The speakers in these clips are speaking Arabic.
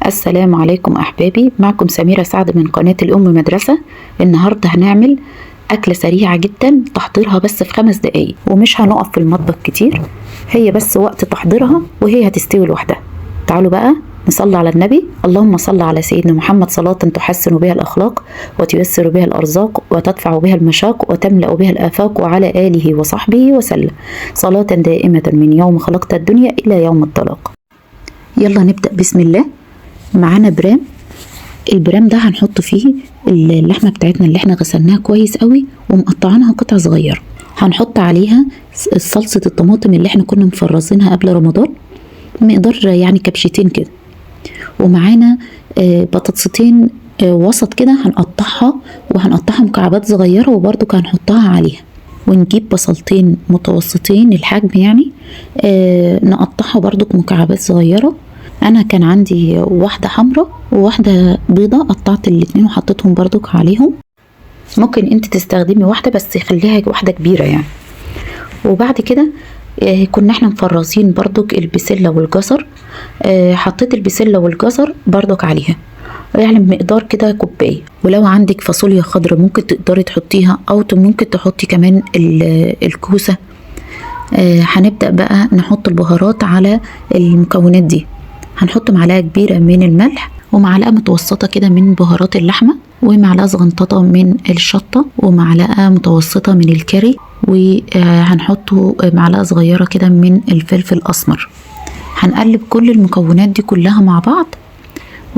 السلام عليكم أحبابي، معكم سميرة سعد من قناة الأم مدرسة. النهاردة هنعمل أكلة سريعة جدا تحضيرها بس في 5 دقايق، ومش هنقف في المطبخ كتير، هي بس وقت تحضيرها وهي هتستوي لوحدها. تعالوا بقى نصلي على النبي. اللهم صل على سيدنا محمد صلاة تحسن بها الأخلاق وتيسر بها الأرزاق وتدفع بها المشاق وتملأ بها الآفاق، وعلى آله وصحبه وسلم، صلاة دائمة من يوم خلقت الدنيا إلى يوم الطلاق. يلا نبدأ بسم الله. معانا برام، البرام ده هنحط فيه اللحمة بتاعتنا اللي احنا غسلناها كويس قوي ومقطعينها قطع صغيرة. هنحط عليها صلصة الطماطم اللي احنا كنا مفرزينها قبل رمضان، مقدار يعني كبشتين كده. ومعانا بطاطستين وسط كده هنقطعها، وهنقطعها مكعبات صغيرة وبرضو هنحطها عليها. ونجيب بصلتين متوسطين الحجم يعني نقطعها برضو مكعبات صغيرة. انا كان عندي واحدة حمراء وواحدة بيضة، قطعت الاتنين وحطيتهم برضو عليهم. ممكن انت تستخدمي واحدة بس خليها واحدة كبيرة يعني. وبعد كده كنا احنا مفرزين برضو البسلة والجزر، حطيت البسلة والجزر برضو عليها يعني بمقدار كده كوباية. ولو عندك فاصوليا خضراء ممكن تقدري تحطيها، او ممكن تحطي كمان الكوسة. هنبدأ بقى نحط البهارات على المكونات دي. هنحط معلقة كبيرة من الملح، ومعلقة متوسطة كده من بهارات اللحمة، ومعلقة صغنططة من الشطة، ومعلقة متوسطة من الكاري، وهنحطه معلقة صغيرة كده من الفلفل الأسمر. هنقلب كل المكونات دي كلها مع بعض،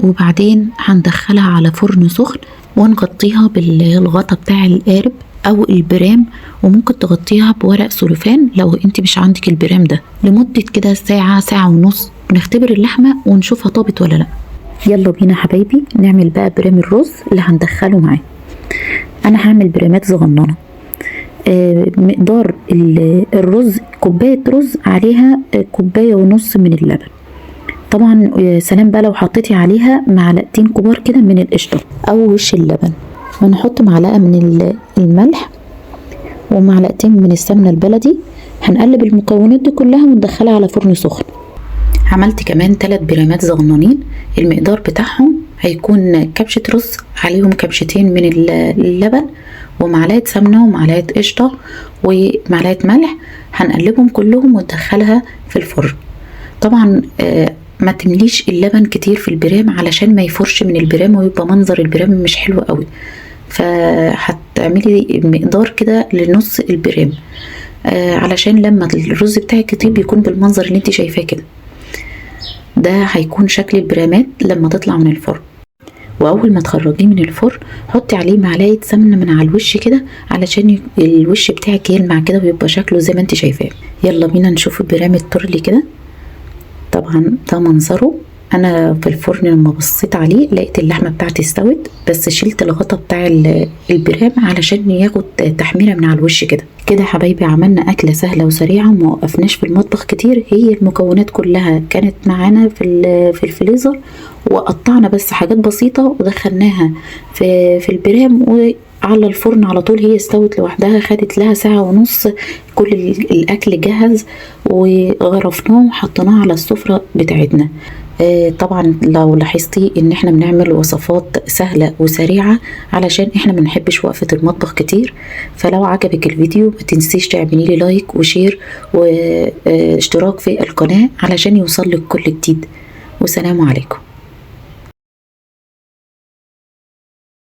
وبعدين هندخلها على فرن سخن ونغطيها بالغطا بتاع القارب او البرام، وممكن تغطيها بورق سلوفان لو انت مش عندك البرام ده، لمدة كده ساعة، ساعة ونص، ونختبر اللحمة ونشوفها طابت ولا لا. يلا بينا حبايبي نعمل بقى برام الرز اللي هندخله معاه. انا هعمل برامات صغننة، مقدار الرز كوباية رز عليها كوباية ونص من اللبن. طبعا سلام بقى لو حطيتي عليها معلقتين كبار كده من القشطة او وش اللبن. هنحط معلقة من الملح ومعلقتين من السمنة البلدي. هنقلب المكونات دي كلها وندخلها على فرن سخن. عملت كمان 3 برامات صغننين، المقدار بتاعهم هيكون كبشة رز عليهم كبشتين من اللبن ومعلقة سمنة ومعلقة قشطة ومعلقة ملح. هنقلبهم كلهم وندخلها في الفرن. طبعا ما تمليش اللبن كتير في البرام علشان ما يفرش من البرام ويبقى منظر البرام مش حلو قوي، فهتعملي مقدار كده لنص البرام علشان لما الرز بتاعك يطيب يكون بالمنظر اللي انت شايفاه كده. ده هيكون شكل البرامات لما تطلع من الفرن. واول ما تخرجيه من الفرن حطي عليه معلقه سمنه من على الوش كده علشان الوش بتاعك يلمع كده ويبقى شكله زي ما انت شايفاه. يلا بينا نشوف البرام التورلي كده. طبعا ده منظره. انا في الفرن لما بصيت عليه لقيت اللحمه بتاعتي استوت، بس شلت الغطا بتاع البرام علشان ياخد تحميره من على الوش كده. كده حبايبي عملنا اكله سهله وسريعه وما وقفناش في المطبخ كتير. هي المكونات كلها كانت معانا في الفريزر، وقطعنا بس حاجات بسيطه ودخلناها في البرام وعلى الفرن على طول. هي استوت لوحدها، خدت لها ساعة ونص. كل الأكل جهز وغرفناه وحطيناه على السفرة بتاعتنا. طبعا لو لاحظتي ان احنا بنعمل وصفات سهلة وسريعة علشان احنا ما نحبش وقفة المطبخ كتير. فلو عجبك الفيديو ما تنسيش تعملي لي لايك وشير واشتراك في القناة علشان يوصل لك كل جديد. والسلام عليكم.